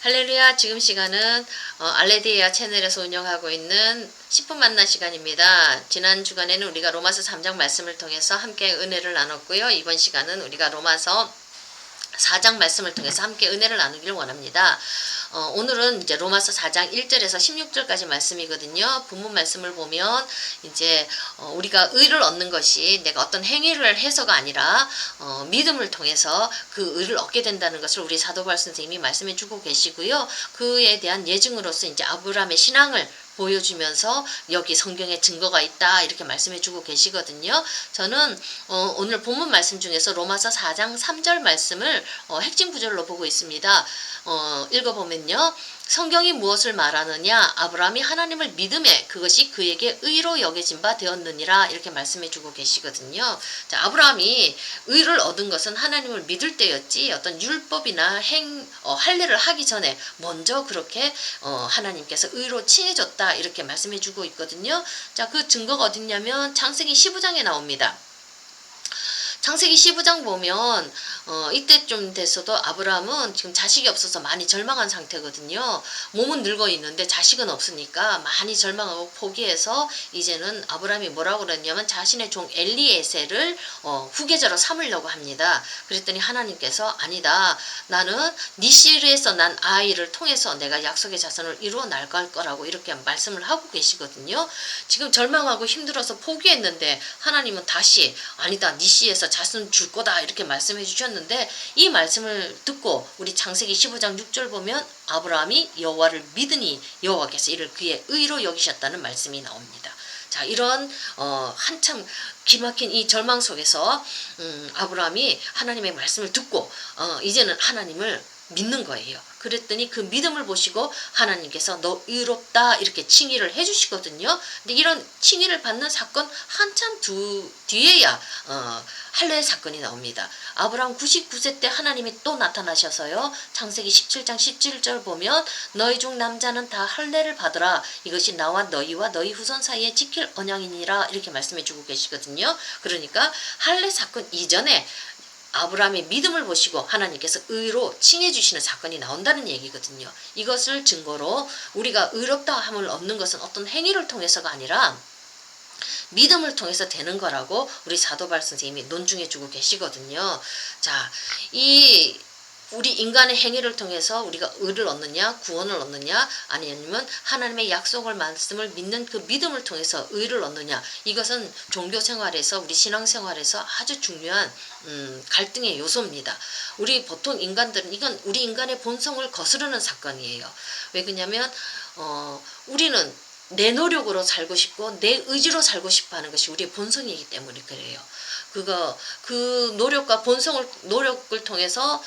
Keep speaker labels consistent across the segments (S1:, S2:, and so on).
S1: 할렐루야. 지금 시간은 알레디아 채널에서 운영하고 있는 10분 만나 시간입니다. 지난 주간에는 우리가 로마서 3장 말씀을 통해서 함께 은혜를 나눴고요. 이번 시간은 우리가 로마서 4장 말씀을 통해서 함께 은혜를 나누기를 원합니다. 오늘은 이제 로마서 4장 1절에서 16절까지 말씀이거든요. 본문 말씀을 보면 이제 우리가 의를 얻는 것이 내가 어떤 행위를 해서가 아니라 믿음을 통해서 그 의를 얻게 된다는 것을 우리 사도 바울 선생님이 말씀해 주고 계시고요. 그에 대한 예증으로서 이제 아브라함의 신앙을 보여주면서 여기 성경에 증거가 있다 이렇게 말씀해 주고 계시거든요. 저는 오늘 본문 말씀 중에서 로마서 4장 3절 말씀을 핵심 구절로 보고 있습니다. 읽어보면요. 성경이 무엇을 말하느냐? 아브라함이 하나님을 믿음에 그것이 그에게 의로 여겨진 바 되었느니라 이렇게 말씀해 주고 계시거든요. 자, 아브라함이 의를 얻은 것은 하나님을 믿을 때였지 어떤 율법이나 할례를 하기 전에 먼저 그렇게 하나님께서 의로 칭해줬다 이렇게 말씀해 주고 있거든요. 자, 그 증거가 어딨냐면 창세기 15장에 나옵니다. 창세기 15장 보면 이때쯤 됐어도 아브라함은 지금 자식이 없어서 많이 절망한 상태거든요. 몸은 늙어 있는데 자식은 없으니까 많이 절망하고 포기해서 이제는 아브라함이 뭐라고 그랬냐면 자신의 종 엘리에셀을 후계자로 삼으려고 합니다. 그랬더니 하나님께서 아니다. 나는 네 씨에서 난 아이를 통해서 내가 약속의 자손을 이루어 나갈 거라고 이렇게 말씀을 하고 계시거든요. 지금 절망하고 힘들어서 포기했는데 하나님은 다시 아니다. 네 씨에서 자손 줄 거다 이렇게 말씀해 주셨는데 이 말씀을 듣고 우리 창세기 15장 6절 보면 아브라함이 여호와를 믿으니 여호와께서 이를 그의 의로 여기셨다는 말씀이 나옵니다. 자, 이런 한참 기막힌 이 절망 속에서 아브라함이 하나님의 말씀을 듣고 이제는 하나님을 믿는 거예요. 그랬더니 그 믿음을 보시고 하나님께서 너 의롭다 이렇게 칭의를 해주시거든요. 근데 이런 칭의를 받는 사건 한참 뒤에야 할례 사건이 나옵니다. 아브라함 99세 때 하나님이 또 나타나셔서요. 창세기 17장 17절 보면 너희 중 남자는 다 할례를 받으라. 이것이 나와 너희와 너희 후손 사이에 지킬 언약이니라 이렇게 말씀해 주고 계시거든요. 그러니까 할례 사건 이전에 아브라함의 믿음을 보시고 하나님께서 의로 칭해 주시는 사건이 나온다는 얘기거든요. 이것을 증거로 우리가 의롭다 함을 얻는 것은 어떤 행위를 통해서가 아니라 믿음을 통해서 되는 거라고 우리 사도 바울 선생님이 논중해 주고 계시거든요. 자, 우리 인간의 행위를 통해서 우리가 의를 얻느냐 구원을 얻느냐 아니면 하나님의 약속을 말씀을 믿는 그 믿음을 통해서 의를 얻느냐 이것은 종교생활에서 우리 신앙생활에서 아주 중요한 갈등의 요소입니다. 우리 보통 인간들은 이건 우리 인간의 본성을 거스르는 사건이에요. 왜 그러냐면 우리는 내 노력으로 살고 싶고 내 의지로 살고 싶어 하는 것이 우리의 본성이기 때문에 그래요. 그 노력과 노력을 통해서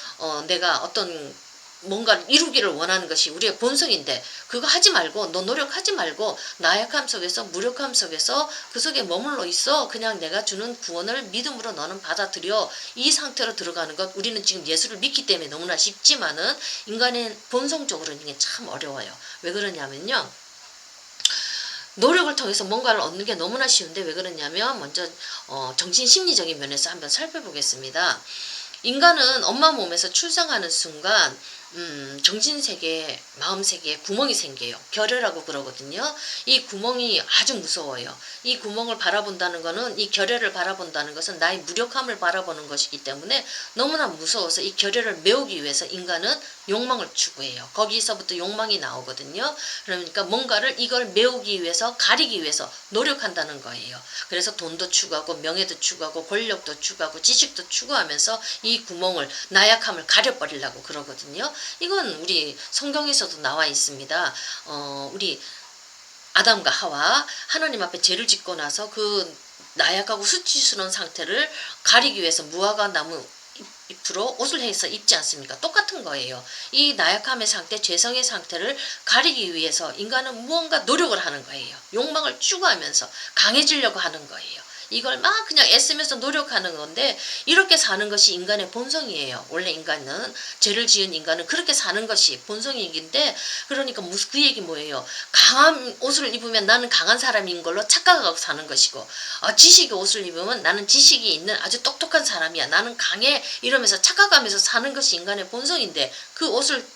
S1: 내가 어떤 뭔가를 이루기를 원하는 것이 우리의 본성인데 그거 하지 말고 너 노력하지 말고 나약함 속에서 무력함 속에서 그 속에 머물러 있어. 그냥 내가 주는 구원을 믿음으로 너는 받아들여. 이 상태로 들어가는 것 우리는 지금 예수를 믿기 때문에 너무나 쉽지만은 인간의 본성적으로는 이게 참 어려워요. 왜 그러냐면요. 노력을 통해서 뭔가를 얻는 게 너무나 쉬운데 왜 그러냐면 먼저 정신심리적인 면에서 한번 살펴보겠습니다. 인간은 엄마 몸에서 출생하는 순간 정신세계, 마음세계에 구멍이 생겨요. 결혈라고 그러거든요. 이 구멍이 아주 무서워요. 이 구멍을 바라본다는 것은 이 결혈을 바라본다는 것은 나의 무력함을 바라보는 것이기 때문에 너무나 무서워서 이 결혈을 메우기 위해서 인간은 욕망을 추구해요. 거기서부터 욕망이 나오거든요. 그러니까 뭔가를 이걸 메우기 위해서 가리기 위해서 노력한다는 거예요. 그래서 돈도 추구하고 명예도 추구하고 권력도 추구하고 지식도 추구하면서 이 구멍을 나약함을 가려버리려고 그러거든요. 이건 우리 성경에서도 나와 있습니다. 우리 아담과 하와 하나님 앞에 죄를 짓고 나서 그 나약하고 수치스러운 상태를 가리기 위해서 무화과 나무 잎으로 옷을 해서 입지 않습니까? 똑같은 거예요. 이 나약함의 상태, 죄성의 상태를 가리기 위해서 인간은 무언가 노력을 하는 거예요. 욕망을 추구하면서 강해지려고 하는 거예요. 이걸 막 그냥 애쓰면서 노력하는 건데 이렇게 사는 것이 인간의 본성이에요. 원래 인간은 죄를 지은 인간은 그렇게 사는 것이 본성이긴데 그러니까 그 얘기 뭐예요? 강한 옷을 입으면 나는 강한 사람인 걸로 착각하고 사는 것이고 지식의 옷을 입으면 나는 지식이 있는 아주 똑똑한 사람이야. 나는 강해 이러면서 착각하면서 사는 것이 인간의 본성인데 그 옷을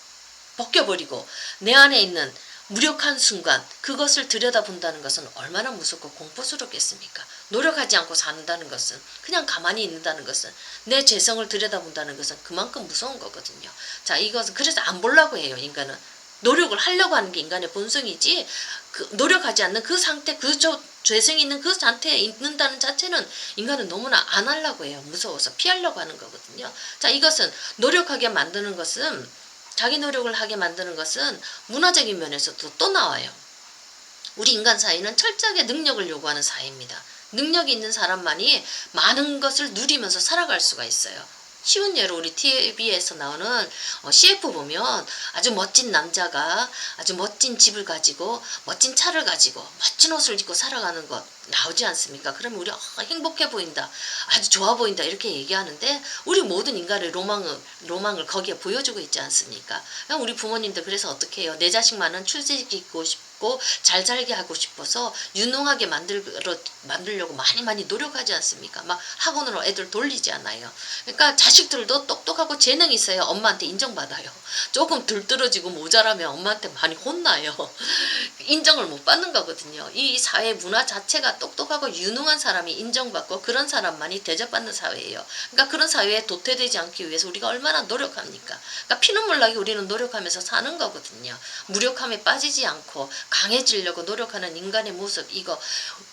S1: 벗겨버리고 내 안에 있는 무력한 순간 그것을 들여다본다는 것은 얼마나 무섭고 공포스럽겠습니까? 노력하지 않고 산다는 것은, 그냥 가만히 있는다는 것은, 내 죄성을 들여다본다는 것은 그만큼 무서운 거거든요. 자, 이것은 그래서 안 보려고 해요. 인간은 노력을 하려고 하는 게 인간의 본성이지, 노력하지 않는 그 상태, 죄성이 있는 그 상태에 있는다는 자체는 인간은 너무나 안 하려고 해요. 무서워서 피하려고 하는 거거든요. 자, 이것은 노력하게 만드는 것은, 자기 노력을 하게 만드는 것은 문화적인 면에서도 또 나와요. 우리 인간 사회는 철저하게 능력을 요구하는 사회입니다. 능력이 있는 사람만이 많은 것을 누리면서 살아갈 수가 있어요. 쉬운 예로 우리 TV에서 나오는 CF 보면 아주 멋진 남자가 아주 멋진 집을 가지고 멋진 차를 가지고 멋진 옷을 입고 살아가는 것 나오지 않습니까? 그러면 우리 행복해 보인다, 아주 좋아 보인다 이렇게 얘기하는데, 우리 모든 인간의 로망을 거기에 보여주고 있지 않습니까? 우리 부모님들 그래서 어떻게 해요? 내 자식만은 출세시키고 싶고 잘 살게 하고 싶어서 유능하게 만들려고 많이 노력하지 않습니까? 막 학원으로 애들 돌리지 않아요. 그러니까 자식들도 똑똑하고 재능이 있어야 엄마한테 인정받아요. 조금 들떨어지고 모자라면 엄마한테 많이 혼나요. 인정을 못 받는 거거든요. 이 사회 문화 자체가 똑똑하고 유능한 사람이 인정받고 그런 사람만이 대접받는 사회예요. 그러니까 그런 사회에 도태되지 않기 위해서 우리가 얼마나 노력합니까? 그러니까 피눈물 나게 우리는 노력하면서 사는 거거든요. 무력함에 빠지지 않고 강해지려고 노력하는 인간의 모습, 이거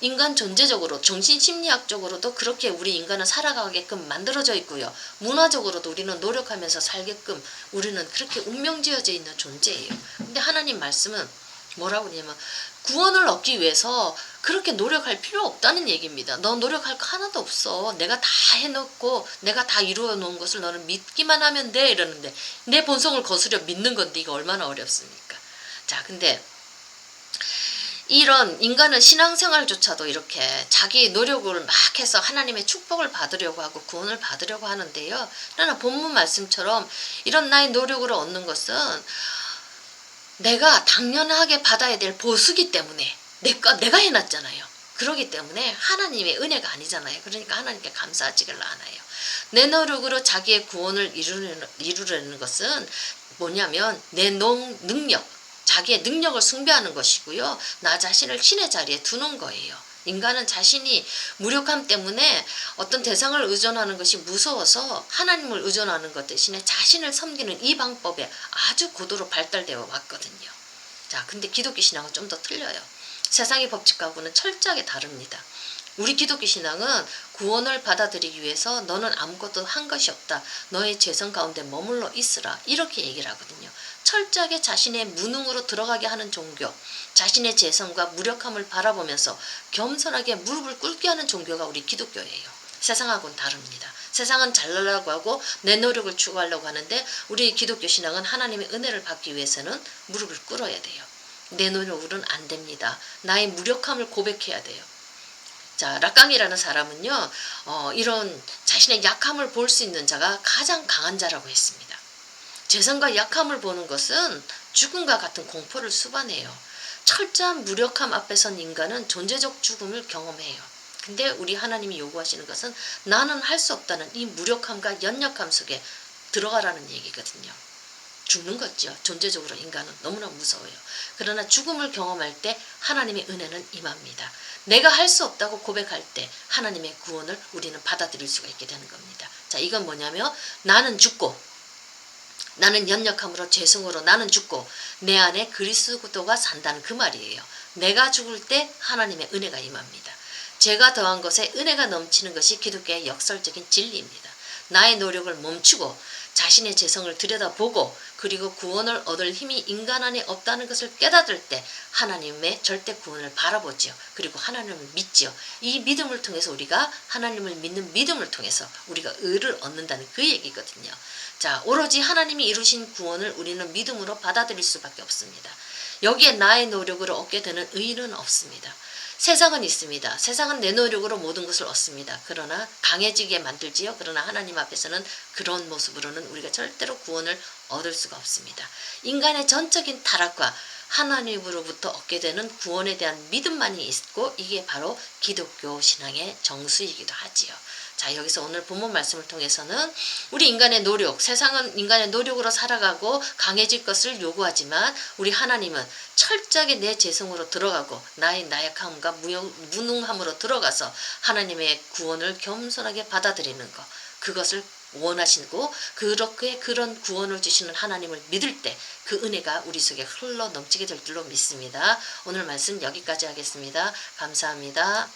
S1: 인간 존재적으로 정신심리학적으로도 그렇게 우리 인간은 살아가게끔 만들어져 있고요. 문화적으로도 우리는 노력하면서 살게끔 우리는 그렇게 운명지어져 있는 존재예요. 근데 하나님 말씀은 뭐라고 그러냐면 구원을 얻기 위해서 그렇게 노력할 필요 없다는 얘기입니다. 너 노력할 거 하나도 없어. 내가 다 해놓고 내가 다 이루어 놓은 것을 너는 믿기만 하면 돼 이러는데, 내 본성을 거스려 믿는 건데 이거 얼마나 어렵습니까? 자, 근데 이런 인간은 신앙생활조차도 이렇게 자기 노력을 막 해서 하나님의 축복을 받으려고 하고 구원을 받으려고 하는데요. 그러나 본문 말씀처럼 이런 나의 노력으로 얻는 것은 내가 당연하게 받아야 될 보수기 때문에 내가 해놨잖아요. 그러기 때문에 하나님의 은혜가 아니잖아요. 그러니까 하나님께 감사하지를 않아요. 내 노력으로 자기의 구원을 이루려는 것은 뭐냐면 내 능력, 자기의 능력을 숭배하는 것이고요. 나 자신을 신의 자리에 두는 거예요. 인간은 자신이 무력함 때문에 어떤 대상을 의존하는 것이 무서워서 하나님을 의존하는 것 대신에 자신을 섬기는 이 방법에 아주 고도로 발달되어 왔거든요. 자, 근데 기독교 신앙은 좀 더 틀려요. 세상의 법칙하고는 철저하게 다릅니다. 우리 기독교 신앙은 구원을 받아들이기 위해서 너는 아무것도 한 것이 없다. 너의 죄성 가운데 머물러 있으라. 이렇게 얘기를 하거든요. 철저하게 자신의 무능으로 들어가게 하는 종교, 자신의 죄성과 무력함을 바라보면서 겸손하게 무릎을 꿇게 하는 종교가 우리 기독교예요. 세상하고는 다릅니다. 세상은 잘나려고 하고 내 노력을 추구하려고 하는데, 우리 기독교 신앙은 하나님의 은혜를 받기 위해서는 무릎을 꿇어야 돼요. 내 노력으로는 안 됩니다. 나의 무력함을 고백해야 돼요. 자, 락강이라는 사람은요, 이런 자신의 약함을 볼 수 있는 자가 가장 강한 자라고 했습니다. 죄성과 약함을 보는 것은 죽음과 같은 공포를 수반해요. 철저한 무력함 앞에 선 인간은 존재적 죽음을 경험해요. 근데 우리 하나님이 요구하시는 것은 나는 할 수 없다는 이 무력함과 연약함 속에 들어가라는 얘기거든요. 죽는 거죠. 존재적으로 인간은 너무나 무서워요. 그러나 죽음을 경험할 때 하나님의 은혜는 임합니다. 내가 할 수 없다고 고백할 때 하나님의 구원을 우리는 받아들일 수가 있게 되는 겁니다. 자, 이건 뭐냐면 나는 죽고, 나는 연약함으로 죄성으로 나는 죽고 내 안에 그리스도가 산다는 그 말이에요. 내가 죽을 때 하나님의 은혜가 임합니다. 죄가 더한 것에 은혜가 넘치는 것이 기독교의 역설적인 진리입니다. 나의 노력을 멈추고 자신의 죄성을 들여다보고 그리고 구원을 얻을 힘이 인간 안에 없다는 것을 깨닫을 때 하나님의 절대 구원을 바라보지요. 그리고 하나님을 믿지요. 이 믿음을 통해서 우리가 하나님을 믿는 믿음을 통해서 우리가 의를 얻는다는 그 얘기거든요. 자, 오로지 하나님이 이루신 구원을 우리는 믿음으로 받아들일 수밖에 없습니다. 여기에 나의 노력으로 얻게 되는 의는 없습니다. 세상은 있습니다. 세상은 내 노력으로 모든 것을 얻습니다. 그러나 강해지게 만들지요. 그러나 하나님 앞에서는 그런 모습으로는 우리가 절대로 구원을 얻을 수가 없습니다. 인간의 전적인 타락과 하나님으로부터 얻게 되는 구원에 대한 믿음만이 있고, 이게 바로 기독교 신앙의 정수이기도 하지요. 자, 여기서 오늘 본문 말씀을 통해서는 우리 인간의 노력, 세상은 인간의 노력으로 살아가고 강해질 것을 요구하지만 우리 하나님은 철저하게 내 재성으로 들어가고 나의 나약함과 무능함으로 들어가서 하나님의 구원을 겸손하게 받아들이는 것, 그것을 원하시고 그렇게 그런 구원을 주시는 하나님을 믿을 때 그 은혜가 우리 속에 흘러 넘치게 될 줄로 믿습니다. 오늘 말씀 여기까지 하겠습니다. 감사합니다.